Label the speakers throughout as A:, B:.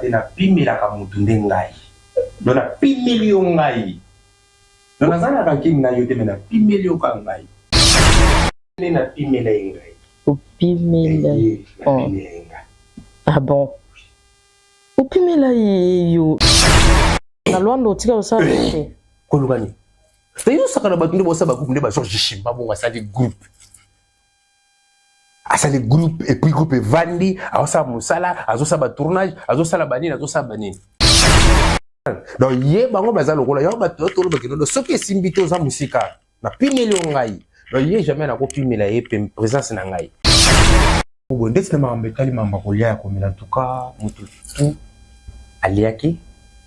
A: te na pimela ka mutu ndengai dona pimelio ngai dona zana ka kimi na yote na pimelio ka ngai ne na pimela ngai
B: au pimela ah bon au pimela yo na londo tika osala te
A: kolukani Tayo sakana batunde bosa ba groupe ne ba Georges Chimba bonga sali groupe. Asali groupe et puis groupe Vandi, aosa musala, azosa ba tournage, azosa la banine, azosa banine. Donc ye bango baza lokola yo ba to ba kino soki simbito za musika na pimeli ngai. Donc ye jamais na ko pimela ye présence na ngai. Bon ndetse na mbetali mamba kolia ya komela en tout cas mutu aliaki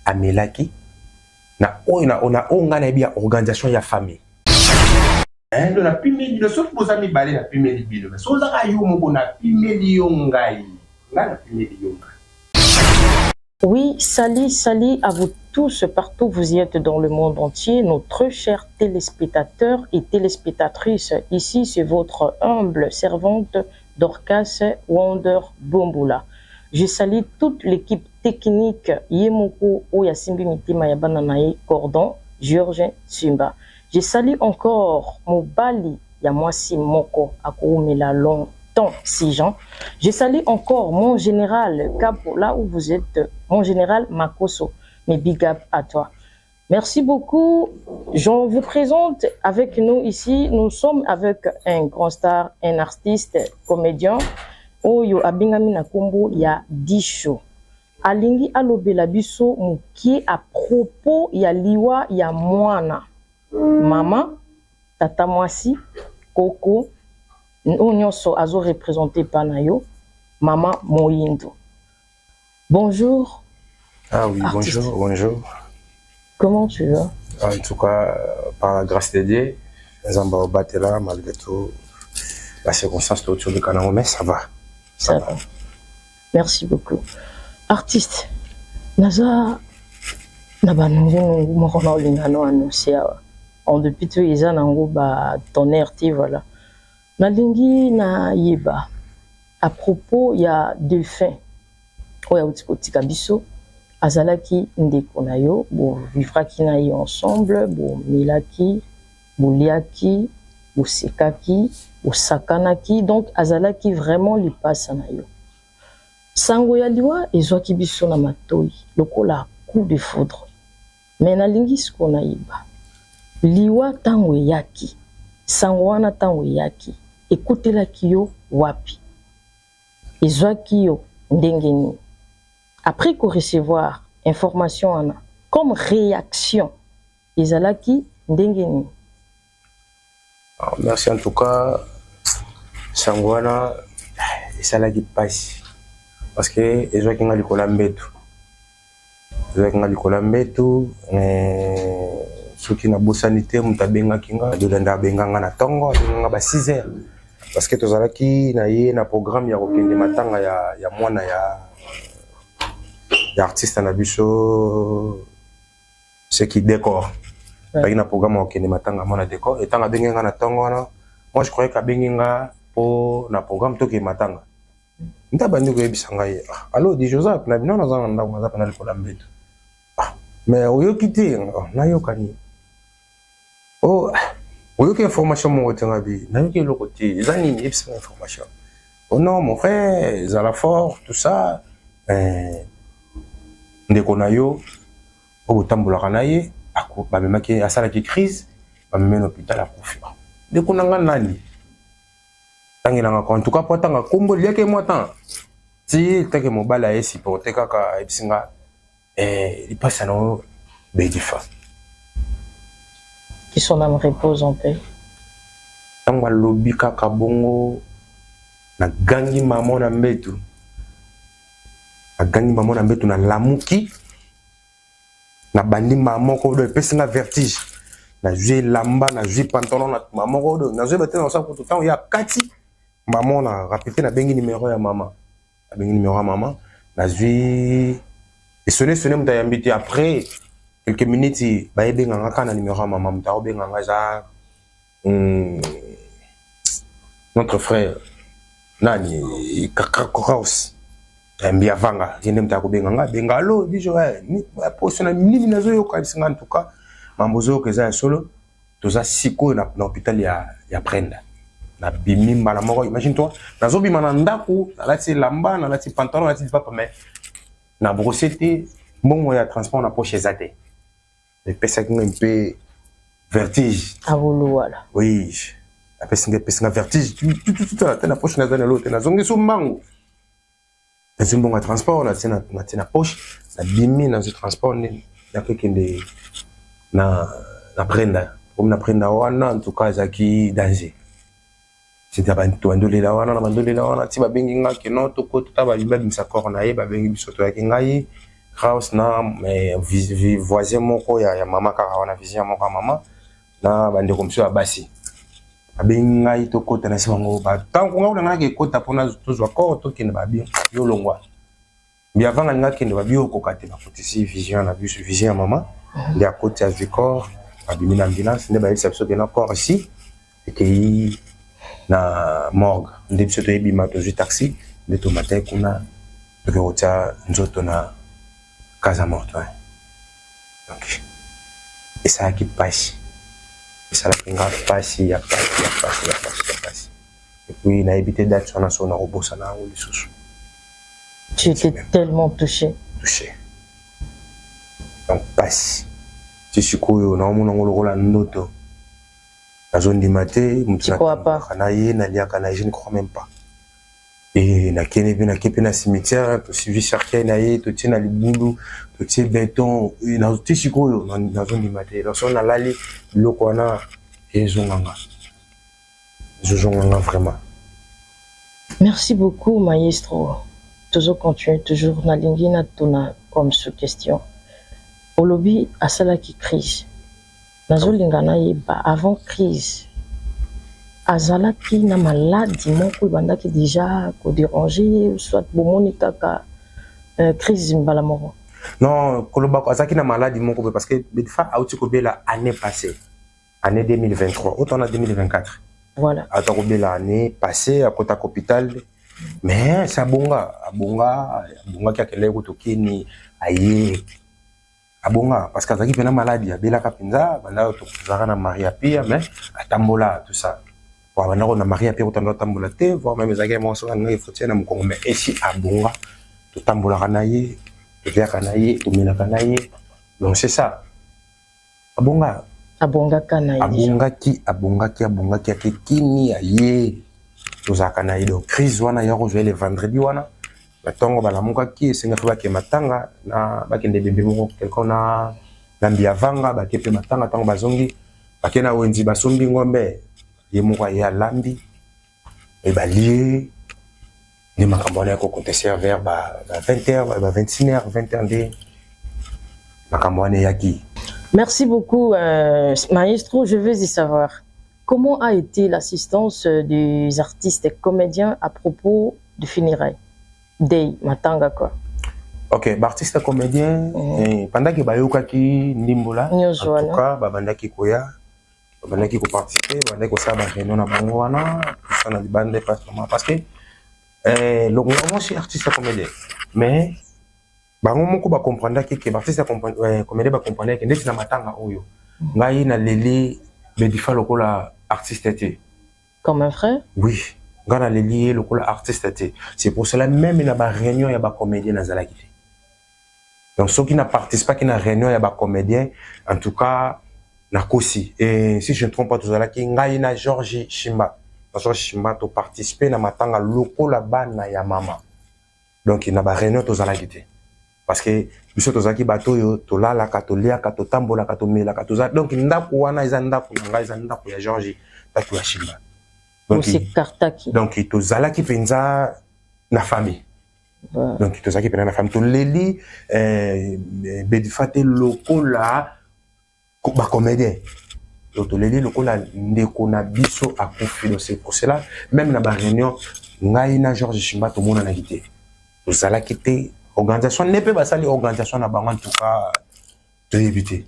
A: amelaki na ona onga na bia organisation ya famille ndo na pimeli le soki bozami balé na pimeli bilo mais soza ka yo moko na pimeli yongai na pimeli yongai.
B: Oui, salut à vous tous partout où vous y êtes dans le monde entier, nos très chers téléspectateurs et téléspectatrices. Ici, c'est votre humble servante Dorcas Wonder Bombula. Je salue toute l'équipe technique Yemoko Oyasimbi Mitima Yabananae Cordon, Georges Simba. Je salue encore Mobali Yamwasi Moko Akoumela longtemps 6 ans. Je salue encore mon général Capo, là où vous êtes, mon général Makoso. Mais big up à toi. Merci beaucoup. Je vous présente avec nous ici. Nous sommes avec un grand star, un artiste, comédien. Oyo abingami na kombo ya Disho. Alingi alobela biso mukie à propos ya liwa ya mwana. Mama, tata mwasi, koko, nyonso azo représenté panayo, mama Moyindo. Bonjour.
A: Ah oui,
B: artiste.
A: bonjour.
B: Comment tu vas?
A: En tout cas, par la grâce de Dieu, Zamba Obatela, malgré tout, la circonstance autour du canal, mais ça va.
B: Ça va. Merci beaucoup. Artiste, naza nabanungu moko na olingano annoncé en depuis tout ils nango ba tonnerre ti voilà. Nalingi na yeba à propos ya défunt oya utikotika biso azalaki ndeko na yo bo vivraki na yo ensemble bo milaki bo liaki bo sekaki bo sakanaki donc azalaki vraiment lipasa na yo. Sango ya liwa ezwaki biso na matoi lokola coup de foudre. Mais nalingi siko na yeba. Liwa tango yaki. Sango wana tango yaki. Ekotelaki yo wapi. Ezwaki yo ndenge ni. Après ko recevoir information ana comme réaction ezalaki ndenge ni.
A: Merci en tout cas. Sango wana ezalaki pasi. Parce que les gens qui ont l'école ceux qui n'ont pas sanité, ils ont na tongo, ba 6 heures. Parce que tous ceux qui na programme ya kokende matanga ya mwana ya artiste na biso ceux qui décore. Ba ina programme ya kokende matanga mwana décore et tant benga na tongo na moi je croyais que benga pour na programme to ke matanga. Nta bandi ko yebisa ngai allo di Joseph na bino nazana ndako maza pana likola mbeto mais oyoki te nayokani oyoki information mo tenga bi nayoki loko te ezani yebisa information oh non mon frère zala fort tout ça ndeko na yo obotambola na ye ba memaki asala ki crise ba memena hôpital akufi ndeko nanga nani. En tout cas, pour tant que combo lié que moi tant si tant que mobile a supporté kaka ebisinga il passe à nos bédifa
B: Qui son âme repose en paix.
A: Tant que lobby kaka bongo na gangi maman na mbetu na lamuki na bandi maman ko do pesinga vertige na jouer lamba na jouer pantalon na maman ko do na jouer bete na ça pour tout temps il y a kati. Maman a répété na bengi numéro ya maman. La bengi numéro à maman. La vie et sonné m'tayambiti après quelques minutes ba benga ngaka na numéro à maman m'ta benga ngaza notre frère Nani Kakaos. mbia vanga yende mtako benga bengalo dijo ni poso na mini nazo yo kanisa en tout cas mambozo ke za solo toza siko na hôpital ya Prenda na bimi mala moko imagine toi nazo bima na ndako na lati lamba na lati pantalon na lati papa mais na brossette mbongo ya transport na poche zate le pesa qui un peu vertige
B: à vouloir voilà
A: oui la pesa vertige tout la poche na zane l'autre na zongi so mango c'est un bon transport na tina poche na bimi na ce transport na kekende na Prenda comme na Prenda wana en tout cas zaki danger c'était pas tout andoli la wana na mandoli la wana ti ba bengi ngaki no to ko ta ba bimba bimsa corona ye ba bengi bisoto ya kingai house na voisin moko ya mama ka wana vision moko mama na bande comme ça basi ba bengi ngai to ko ta na sibango ba tanko ngau na ngaki ko ta pona to zwa ko to kina ba bi yo longwa bien avant ngaki ndo ba bi ko ka te ba fotisi vision na bus vision mama ya côté à Vicor ba bi na ambulance ne ba yisa biso na corps ici et que na morgue ndipo soto yebi mato ju taxi de to matin kuna de rotia nzoto na casa morto donc et ça qui passe et ça la pinga passe ya passe et puis na évité d'être sur na sona robosa na ou lisusu
B: tu étais tellement touché
A: donc passe tu sikoyo na mona ngolo la ndoto la zone du matin, je ne crois même pas. Et na kene cimetière, tu suivi cercueil naïe, tu tiens les boulou, tu tiens béton, na tu siko na zone du matin. La zone la li lokwana et zonganga vraiment.
B: Merci beaucoup maestro. Toujours continuer toujours na lingina tona comme sous question. Olobi asala qui crise. Nazolingana yeba avant crise azalaki na maladie moko bandaki déjà ko déranger soit bomoni kaka crise mbala moko
A: non koloba ko azaki na maladie moko parce que befa auti ko bela année passée année 2023 autant en 2024
B: voilà
A: ata ko bela année passée à kota hôpital mais ça bonga ki akele ko tokini aye abonga parce qu'azaki pena maladie abela kapinza banda to zara na Maria Pia mais atambola tout ça pour banda ko na Maria Pia ko tambola te voir même ezaki mo so nga il faut tiena mo kongo mais ici abonga to tambola kanaye to via kanaye to mena kanaye donc c'est ça abonga
B: kanaye
A: abonga ki akini aye to zaka kanaye donc crise wana ya ko le vendredi wana tongo balamuka ki singa fa ke matanga na bakende bembe moko quelqu'un na mbia vanga bakepe matanga tango bazongi bakena wenzi basombi ngombe ye moko ya lambi e balie ni makambo na ko contester vers 20h 26h 21h makambo na yaki.
B: Merci beaucoup maestro, je veux y savoir comment a été l'assistance des artistes et comédiens à propos de funérailles. Day matanga quoi.
A: OK, artiste comédien pendant que bayoka ki ndimbola en tout cas bandaki koya bandaki ko participer bandaki ko saba réunion na bango wana tout ça na bande département parce que le gouvernement c'est artiste comédien mais bango moko ba comprendre que artiste comédien ba comprendre que ndeti na matanga oyo ngai na leli bedifa lokola artiste té
B: comme un frère.
A: Oui. Gana le lié le cola artiste. C'est pour cela même il y a des réunions il y a des comédiens dans la guide. Donc ceux qui ne participent pas qui na réunion il y a des comédiens en tout cas na kosi et si je ne trompe pas tout ça là qui ngai na Georges Chimba. Georges Chimba to participer na matanga lokola bana ya mama. Donc il y a des réunions tout ça la guide. Parce que biso to zaki bato yo to lala ka to lia ka to tambola ka to mela ka to za donc ndako wana iza ndako ngai iza ndako ya Georges tatu ya Chimba.
B: Donc
A: il to zala ki penza na famille. Donc il to zala ki penza na famille to leli bedifate lokola ba comédien. Donc to leli lokola ndeko na biso akufi donc c'est pour cela même na ba réunion ngai na Georges Chimba to mona na kité. To zala ki te organisation ne peut pas sali organisation na bango en tout cas de éviter.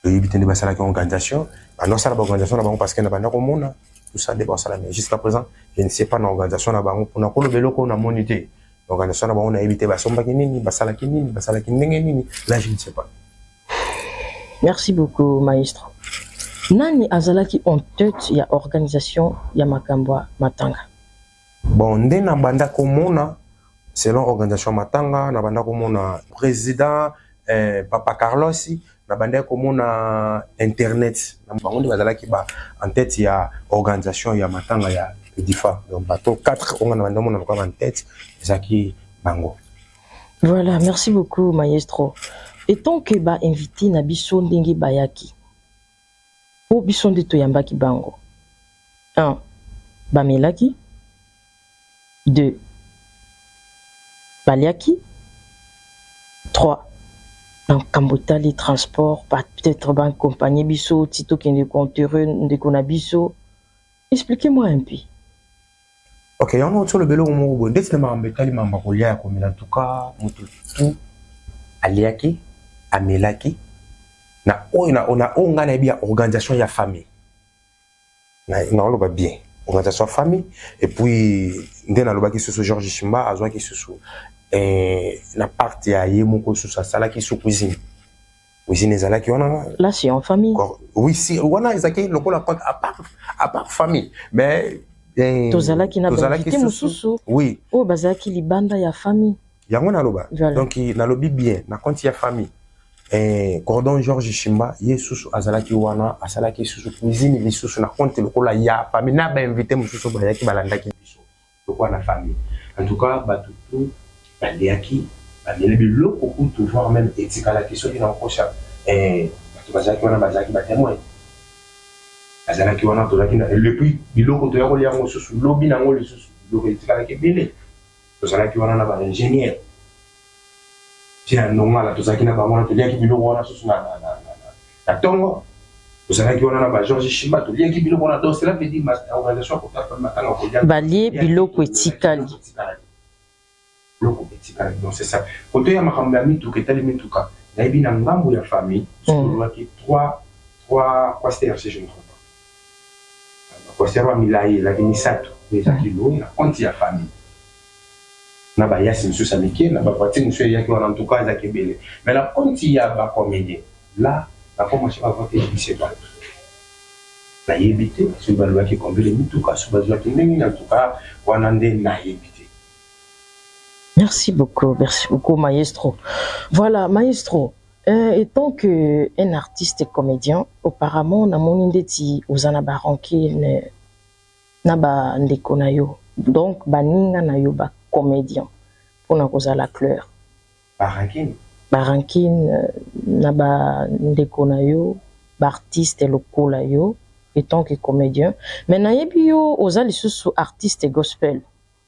A: De éviter de basala ki organisation, non ça la organisation na bango parce que na banda ko mona tout ça dépasse la mais jusqu'à présent je ne sais pas l'organisation na bango pour na ko lobelo ko na monité organisation on a évité basomba kinini basala kinini basala kinini là je ne sais pas.
B: Merci beaucoup maestro. Nani azalaki en tête ya organisation ya makambo matanga?
A: Bon nde na banda komona selon organisation matanga na banda komona président Papa Carlos na banda komona internet na bango nde bazalaki ba en tête ya organisation ya matanga ya Difa. Donc bateau 4 on a banda mona kwa en tête zaki bango.
B: Voilà, merci beaucoup maestro. Et tant que ba invité na biso ndenge bayaki. Po biso nde toyambaki bango. 1. Bamelaki. 2. Baliaki. 3. En Kambotali transport, peut-être ban compagnie biso, tito kende compteur de konabiso. Expliquez-moi un peu.
A: Ok, on a sur le vélo au Mouroubo. Dès que je m'embêtais, en tout cas, tout aliaki, amelaki. On a bien organisation ya famille. On a bien organisation famille. Et puis, dès na loba qui se Georges Chimba, azwa qui se sous. La partie à yemoko sous sa sala qui sous cuisine. Cuisine ezala qui on a.
B: Là, c'est en famille.
A: Oui, si on a ezaki le la à part famille, mais
B: tozalaki na invité mususu.
A: Oui.
B: Oh bazaki libanda ya famille.
A: Yango na loba. Donc na lobi bien, na compte ya famille. Cordon Georges Chimba, yesusu azalaki wana, asalaki susu cuisine lisusu na compte lokola ya famille na ba invité mususu ba yaki balandaki biso. Lokola na famille. En tout cas, batutu baliaki, balele biloko ou toujours même etikala ki soki na kocha. Batu bazaki wana bazaki ba témoin. Azalaki wana tozaki na et puis biloko to yako liango susu lobi nango lisusu biloko etikala ki bele. Tozalaki wana na ba ingénieur. Tiens normal tozalaki na ba wana toliaki biloko wana susu na tongo. Tozalaki wana na ba Georges Chimba toliaki biloko wana donc cela veut dire ma organisation pour ta matanga ko dia.
B: Balie biloko etikali.
A: Biloko etikali donc c'est ça. Koto ya makambo ya mituka etali mituka. Na yebi na ngambo ya famille, tozalaki trois quaster si je ne me trompe pas. Quaster wa milai la binisato, les akilo na konti ya famille. Na ba yasi monsieur Samiki na ba parti monsieur yaki wana en tout cas ezaki belé. Mais la konti ya ba comédien. Là, la commencé à voter je sais pas. La yebité, sur ba loi qui combine mituka, sur ba loi qui ndenge en tout cas wana nde na yebité.
B: Merci beaucoup, maestro. Voilà, maestro, étant que un artiste et comédien, auparavant, na moni ndeti ozana baranki na ba ndeko na yo. Donc, baninga na yo ba comédien. Pour na kozala clair. Barankin na ba ndeko na yo, ba artiste lokola yo, étant que comédien. Mais na yebi yo ozali susu artiste gospel.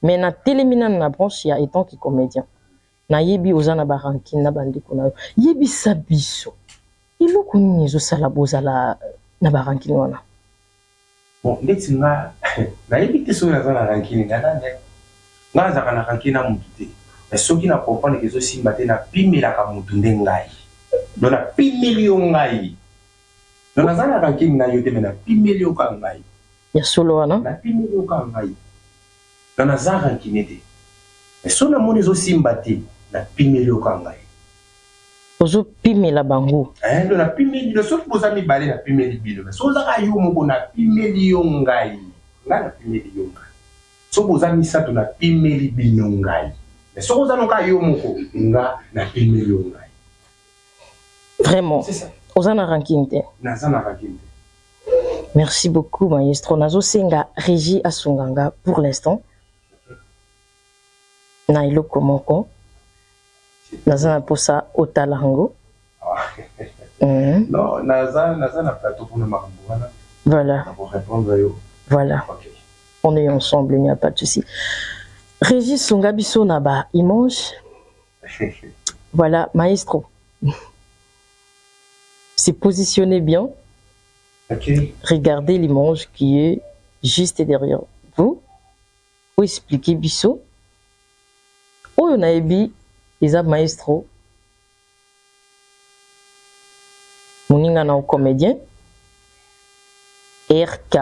B: Mais na télémina na branche ya étant que comédien. Na yebi ozana barankin na bandeko na yo. Yebi sabiso. Iloko nini zo sala bozala na barankin wana.
A: Bon, ndeti nga na yebi te so na rankin ngana ne. Nga za kana rankin na mutu te. Mais soki na comprendre que zo simba te na pimela ka mutu ndengai. Donc na pimeli yo ngai. Donc na zana rankin na yo te na pimeli yo ka ngai.
B: Ya solo wana.
A: Na pimeli yo ka ngai. Dans la zara qui n'était. Mais si on a mon aussi mbatté, la pimeli au kangai.
B: Ozo pimela bango.
A: De la pimeli, le sauf pour amis balé la pimeli bilo. Mais si on a eu mon na pimeli yongai. Là la pimeli yongai. Sauf pour amis ça tu na pimeli binongai. Mais si on a non eu mon ko, na pimeli yongai.
B: Vraiment.
A: C'est ça.
B: Ozana rankinte.
A: Na zana rankinte.
B: Merci beaucoup maestro. Nazo senga Régie Asunganga pour l'instant. Na iloko moko nazana posa otalango.
A: Non, nazana plateau pour le makambo wana.
B: Voilà.
A: Pour répondre yo.
B: Voilà. Okay. On est ensemble, il n'y a pas de souci. Régis Songabiso Naba image. Voilà, maestro. C'est positionné bien.
A: Okay.
B: Regardez l'image qui est juste derrière vous. Pour expliquer Bisso. Oyo naebi eza maestro moninga na comédien RK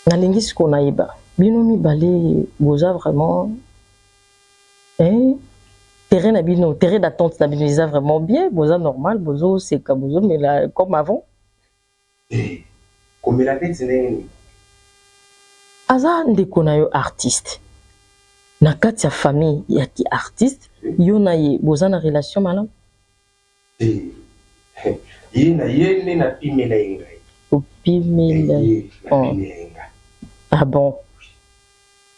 B: nalingi siko nayiba Binomi balé, boza vraiment. Hein? Terrain d'abino, terrain d'attente d'abino, vraiment bien. Boza normal, bozo c'est comme bozo, mais là, comme avant.
A: Comme la tête, c'est
B: Aza ndeko na yo artiste. Na kati ya famille ya ki artiste, yo na ye boza na relation malam.
A: Ye na pimela ngai.
B: Opimela. Ah bon.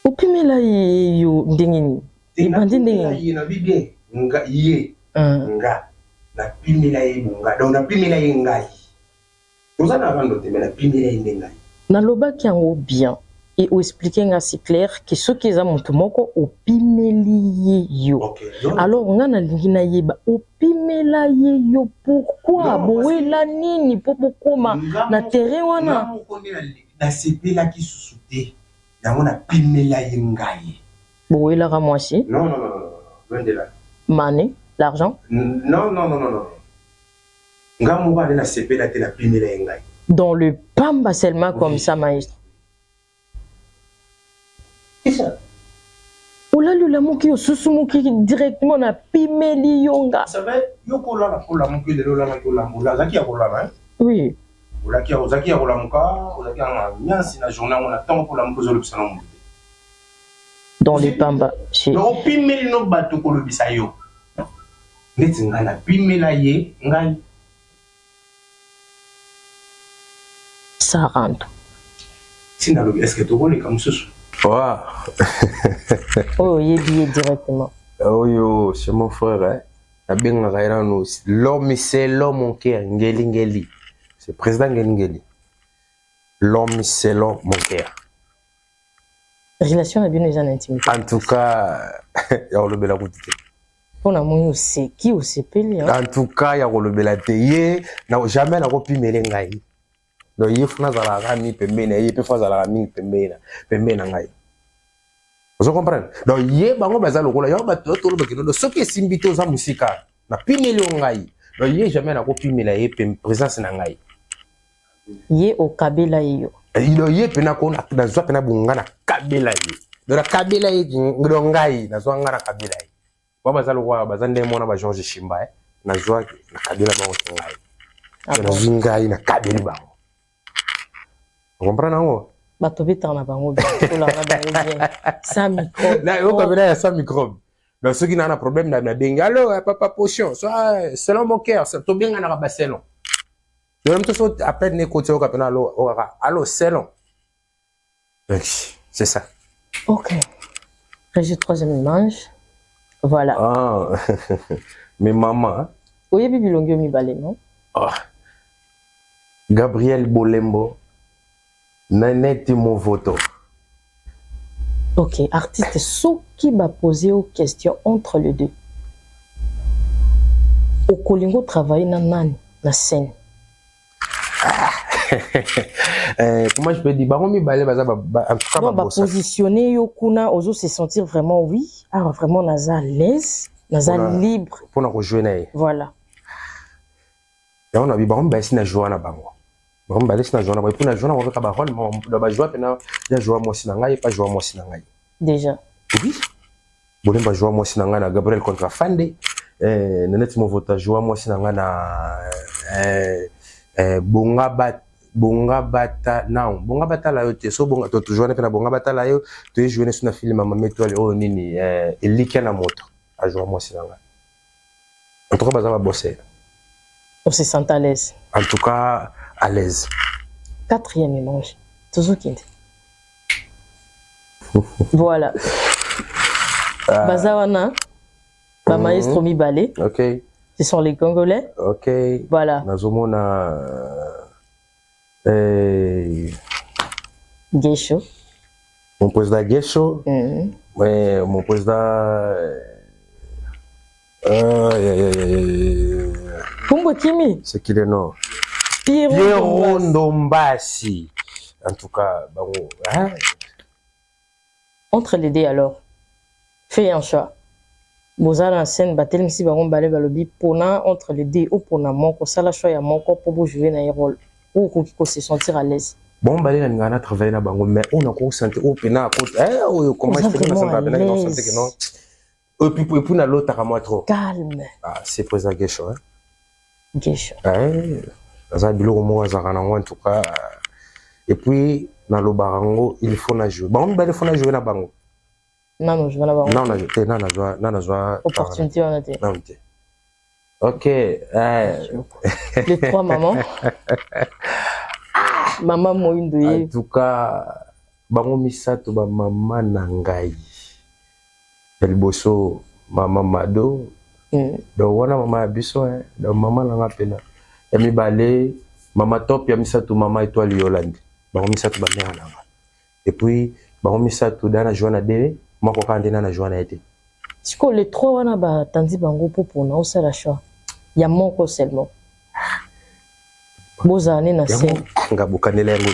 B: Opimela yo ndengini. Ibandi ndengini.
A: Ye na bibie nga ye. Nga na pimela nga. Donc na pimela ngai. Boza na vando te na pimela ngai.
B: Na lobaki yango bien. Et ou expliquer nga si clair que ceux qui ont monté moko opimeli yo. Alors on a lingi na yeba opimela yo pourquoi boela nini popokoma na terrain wana
A: na sepela ki susute yango na pimela ngai.
B: Boela ka mwasi?
A: Non, loin de là.
B: Mané, l'argent?
A: Non. Nga mo ba na sepela te na pimela ngai.
B: Dans le pamba seulement comme ça maestro. Ola le lamuki yo susumuki directement na pimeli yonga.
A: Ça va yoko la pour la muki de la la zaki ya kola.
B: Oui.
A: Zaki ya kola muka, zaki ya nyansi na journée on attend pour la muki zo le salon.
B: Dans les pamba chez.
A: No pimeli no bato ko le bisa yo. Neti ngala pimela ye ngai.
B: Ça rentre.
A: Est-ce que tu vois les comme ça?
B: Oh, il est billet directement.
A: Oh yo, c'est mon frère. L'homme, c'est l'homme, mon cœur. Ngeli. C'est le président Ngeli. L'homme, c'est l'homme, mon cœur.
B: Relation à bien les intimité.
A: En tout cas, il y a le bel
B: Pour l'amour, c'est qui ou c'est peli.
A: En tout cas, il y a le bel atelier. Jamais la copie melengai. Donc, il faut que la rami pembena, il faut que la rami pembena ngai. Vous comprenez? Donc, il bango bazalo kola, yo bato to lo bakino, ce qui est simbito za musika, na pimeli ngai. Donc, il jamais na ko pimela ye présence na ngai.
B: Ye o kabela yo.
A: Il y pena ko na zwa pena bunga na kabela ye. Donc, la kabela ye ngai, na zwa ngara kabela ye. Ba bazalo kwa bazande mona ba Georges Shimba, na zwa na kabela bango ngai. Na zingai na kabeli bango. Vous comprenez non?
B: Bato beta na bango bien. Sans microbe.
A: Là, yo kabela sans microbe. Donc ceux qui n'ont pas problème na benga, allo papa potion, soit selon mon cœur, c'est to bien na ba selon. Le même tout à peine ne côté au kapena allo selon. C'est ça.
B: OK. J'ai troisième image. Voilà.
A: Ah. Mais maman.
B: Oui, bibi longyo mi balé, non?
A: Ah. Gabriel Bolembo. Nanette mon voto.
B: Ok, artiste, ceux qui va poser aux questions entre les deux. Au Kolingo travaille dans nani, la scène.
A: Comment je peux dire, baron mi balé baza en tout cas
B: ba positionner yo kuna ozo se sentir vraiment oui, ah vraiment naza à l'aise, naza libre
A: pour na rejoindre.
B: Voilà.
A: Et on a vu baron ba sina joie na bango. Baron ba sina joie na bango pour na joie na ka ba rôle mais ba joie pena ya joie moi sina ngai pas joie moi sina ngai.
B: Déjà.
A: Oui. Bolemba joie moi sina ngai na Gabriel contre Fande. Nanette mon vote joie moi sina ngai na bonga bata la yo te so bonga to toujours na pena bonga bata la yo to jouer sur na film mama étoile oh nini eliki na moto a jouer moi sinanga en tout cas baza ba bosser
B: On se sent à l'aise.
A: En tout cas à l'aise.
B: Quatrième image toujours kinde. Voilà. Bazawana ba maestro mibale.
A: OK.
B: Ce sont les Congolais.
A: OK.
B: Voilà.
A: Nazomona
B: Gesho.
A: Mon président Gesho. Ouais, mon président
B: Kumbo Kimi.
A: C'est qui le nom?
B: Pierrot
A: Ndombasi. En tout cas, bon, hein?
B: Entre les deux alors, fais un choix. Bozala en scène batel misi baron balé balobi pona entre les deux ou pona moko sala choix ya moko pour vous jouer na rôle ou ko se sentir à l'aise.
A: bon balé na ngana travailler na bango mais on a consenti au pena côté comment est-ce que ça va bien non santé que non et puis pour na l'autre à moi trop
B: calme
A: ah c'est présent Gesho hein
B: Gesho
A: ça bilo mo za kana en tout cas et puis na lo barango il faut na jouer bon balé faut na jouer na bango
B: non je vais la voir
A: non na joie
B: opportunité on a dit
A: non ok
B: les trois mamans maman Moindo
A: en tout cas bango misato ba mama nangai Elboso mama Mado do wana mama biso do mama nanga pena ya mibale mama top ya misato mama étoile Yolande bango misato ba mère nanga et puis bango misato dana joana de moko kandena na joana été
B: siko les trois wana ba tandi bango popo na osala choix ya moko seulement bozane na se
A: nga bokanela yango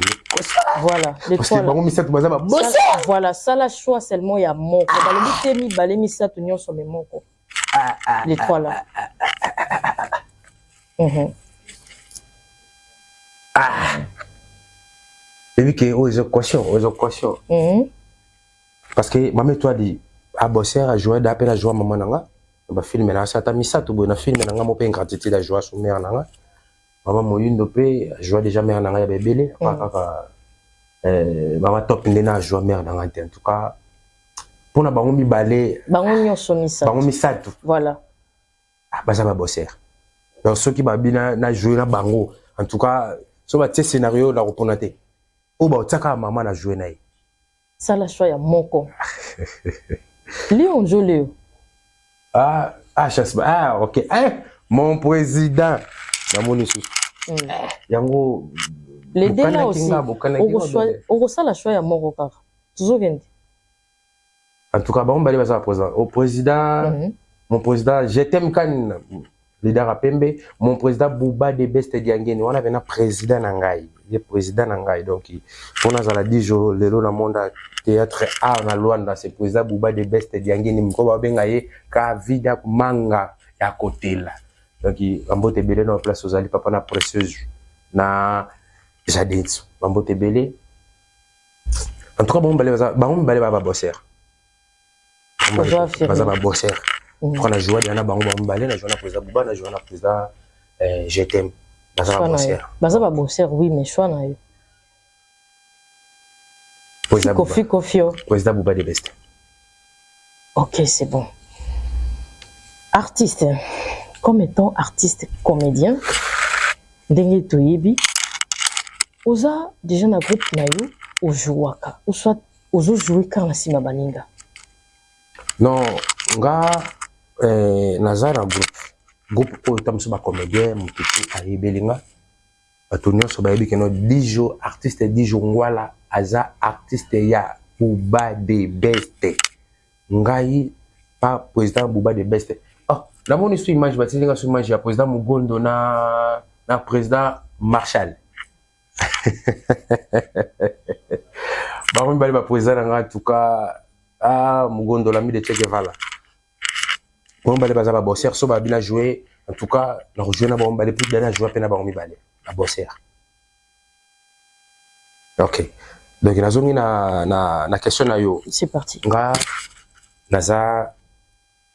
B: voilà les trois
A: bango misato baza ba bossa
B: voilà ça la choix seulement ya moko balobi te mibale misato nyonso me moko les trois là
A: et que aux équations parce que maman toi dit à bosser à jouer d'appel à jouer maman nanga ba film na ça ta misato bo na film nanga mo pe ngratitude à jouer sur mère nanga maman Moyindo pe jouer déjà mère nanga ya bébélé maman top ndena jouer mère nanga en tout cas pour na bango mibale
B: bango nyonso misato
A: bango misato
B: voilà
A: baza ba bosser donc ceux qui ba bina na jouer na bango en tout cas so ba tie scénario la repona te o ba tsaka maman na jouer na ye
B: ça la choix ya moko Léon Joléo
A: ok mon président na moni sous yango
B: les deux là aussi on reçoit la choix ya moko kaka toujours bien
A: en tout cas bon balé baza président au président mon président je t'aime kan leader à Pembe mon président Bouba de Best Diangeni on avait un président nangai le président nangai donc on a la 10 jours le na monde théâtre art na Luanda c'est président Bouba de Best Diangeni mko ba benga ye ka vida manga ya côté là donc ambote belé na place aux ali papa na précieuse na jadinso ambote belé en tout cas bon balé ba bosser baza ba bosser on a joué dans bango balé na joué na président Bouba na joué na président je t'aime
B: baza ba bosser oui mais choix na yo
A: président Bouba de Best
B: ok c'est bon artiste comme étant artiste comédien ndenge toyebi oza déjà na groupe na yo ojouaka ou soit ozo jouer quand na sima baninga
A: non nga nazara groupe oyo tamuso ba comédien mututu ayebelinga bato nyonso bayebi keno 10 jours artiste 10 jours ngwala aza artiste ya Bouba de Best ngai pas président Bouba de Best la moni sur image batilinga sur image ya président Mugondo na président Marshall bali ba président nga en tout cas Mugondo l'ami de Che Guevara bon balé baza ba bosser so ba bina jouer en tout cas la jouer na ba balé plus dana jouer pena ba mibale ba bosser ok donc nazongi na question na yo
B: c'est parti
A: nga naza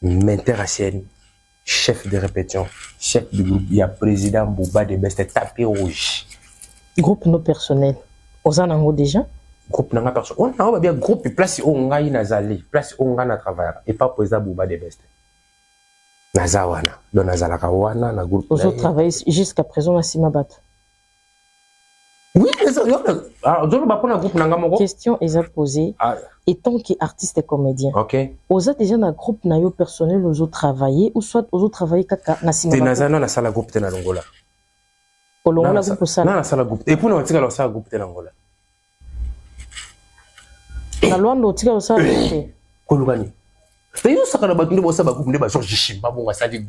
A: menteur à scène chef de répétition chef du groupe il y a président Bouba de Best tapis rouge
B: groupe no personnel ozanango déjà
A: groupe nanga personne on a bien groupe place on nga inazali place on nga na travailler et pas président Bouba de Best nazawana donc nazala kawana na groupe
B: vous travaillez jusqu'à présent à Simabat
A: oui groupe nanga moko
B: question est posée étant qu'artiste et comédien
A: ok
B: oza déjà na groupe na yo personnel ozo travailler ou soit ozo travailler kaka na Simabat
A: te nazana na sala groupe te na longola
B: olongola groupe ça
A: na sala groupe et pour na tika la sala groupe te na longola
B: na Luanda otika osala te
A: kolugani yo sakana batunde bosa ba groupe nde ba Georges Chimba bon asali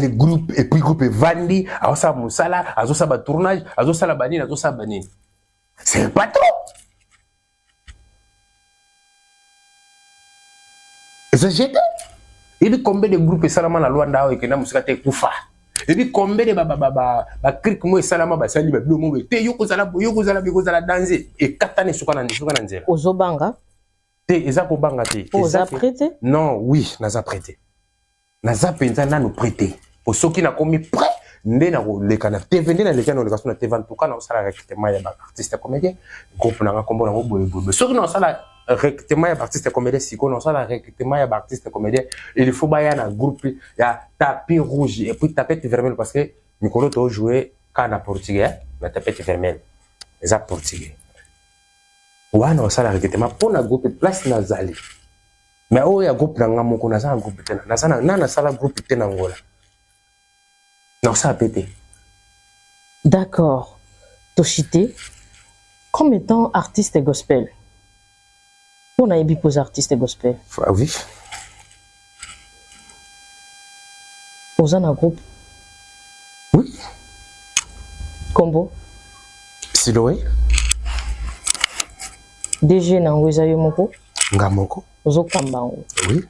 A: groupe et puis groupe vandi aosa musala azosa ba tournage azosala banini azosala banini c'est pas trop c'est jeté il combien de groupes salama na Luanda et que na musika te kufa et puis combien de cric moi salama ba sali ba bilo mo te yo ko zala danser et katane suka na nzela
B: ozobanga
A: te eza ko banga te
B: oza prêté
A: non oui naza prêté naza penza na nous prêter pour ceux qui na commis prêt nde na leka na TV nde na leka na leka na TV en tout cas na sala recrutement ya ba artiste comédien groupe na kombo na boye ceux qui na sala recrutement ya artiste comédien siko na sala recrutement ya artiste comédien il faut ba ya na groupe ya tapis rouge et puis tapette vermeille parce que Nicolo to jouer kana portugais na tapette vermeille eza portugais wana sala recrutement pour na groupe place na zali mais oh ya groupe na ngamoko na za groupe tena na sana na sala groupe tena ngola. Non, ça a pété.
B: D'accord. Toshité, comme étant artiste gospel, on a ébi pour artiste gospel.
A: Ah oui.
B: Vous en un groupe?
A: Oui.
B: Combo?
A: Siloé.
B: DG na Wezayo Moko?
A: Ngamoko.
B: Ozo Kambango.
A: Oui.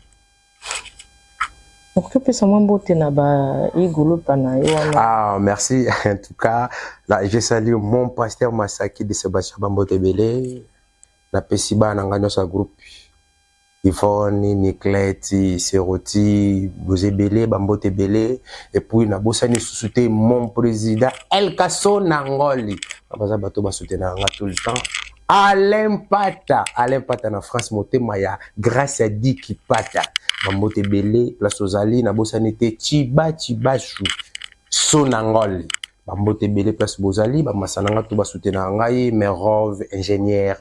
A: Ah, merci. En tout cas, là, je salue mon pasteur Masaki de Sébastien Bambote Belé, la Pesiba Nangano sa groupe, Yvonne, Nikleti, Seroti, Bozé Belé, Bambote Belé, et puis na bosani souté mon président El Kasso Nangoli. Abaza bato ba soutenir tout le temps. Alain Pata na France moté maya grâce à Diki Pata. Bambote Belé, place aux Ali, na bosanité Chibachou, Sonangoli. Bambote Belé, place Bozali, Bamasananga, tout bas soutenir Ngai, Merov, ingénieur,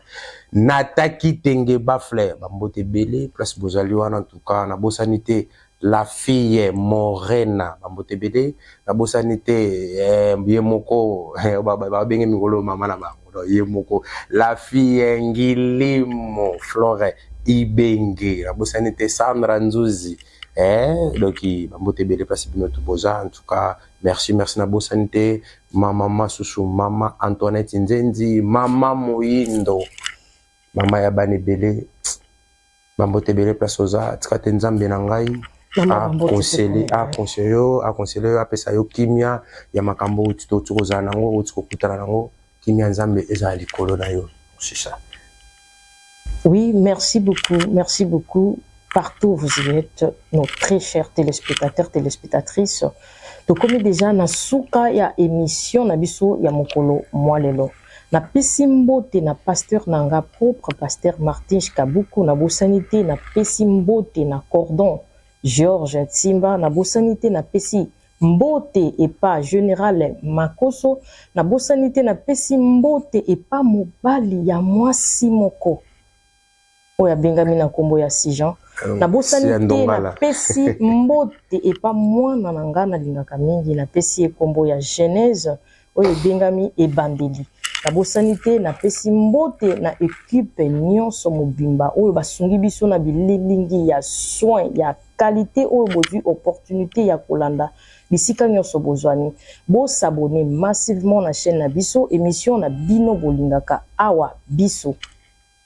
A: Nataki Tenge Bafler, Bambote Belé, place Bozali, en tout cas, na bosanité, la fille Morena, Bambote Belé, na bosanité, Yemoko, Babenge Migolo, Mama Nabango, Yemoko, la fille Ngilimo, Flore, Ibenge, la bosanité Sandra Nzuzi, donc Bambote Belé place Bino Tuboza, en tout cas merci na bosanité mama Susu, mama Antoinette Nzenzi, mama Moindo, mama Yabane Belé, Bambote Belé place Oza, Tkate Nzambe Nangai, a conseiller a pesa yo kimia ya makambo utito tukoza nango utiko kutana nango kimia Nzambe eza likolo na yo, c'est ça.
B: Oui, merci beaucoup. Partout où vous êtes, nos très chers téléspectateurs, téléspectatrices. Donc, comme déjà, na souka ya émission, na biso ya mokolo moalelo. Na pesimbote na pasteur nanga propre, pasteur Martin Kabuku, na bosanité, na pesimbote na cordon, Georges Tsimba, na bosanité, na pesi mbote et pas général Makoso, na bosanité, na pesimbote et pas mobali ya mwasi moko. Oya bengami na kombo ya Sijan na bosanité na pesi mbote et pas mwana na nga na lingaka mingi na pesi kombo ya Genèse oya bengami ebandeli na bosanité na pesi mbote na équipe nyonso mobimba oyo basungi biso na bililingi ya soin ya qualité oyo bozwi opportunité ya kolanda bisika nyonso bozwani bo s'abonner massivement na chaîne na biso émission na bino bolingaka awa biso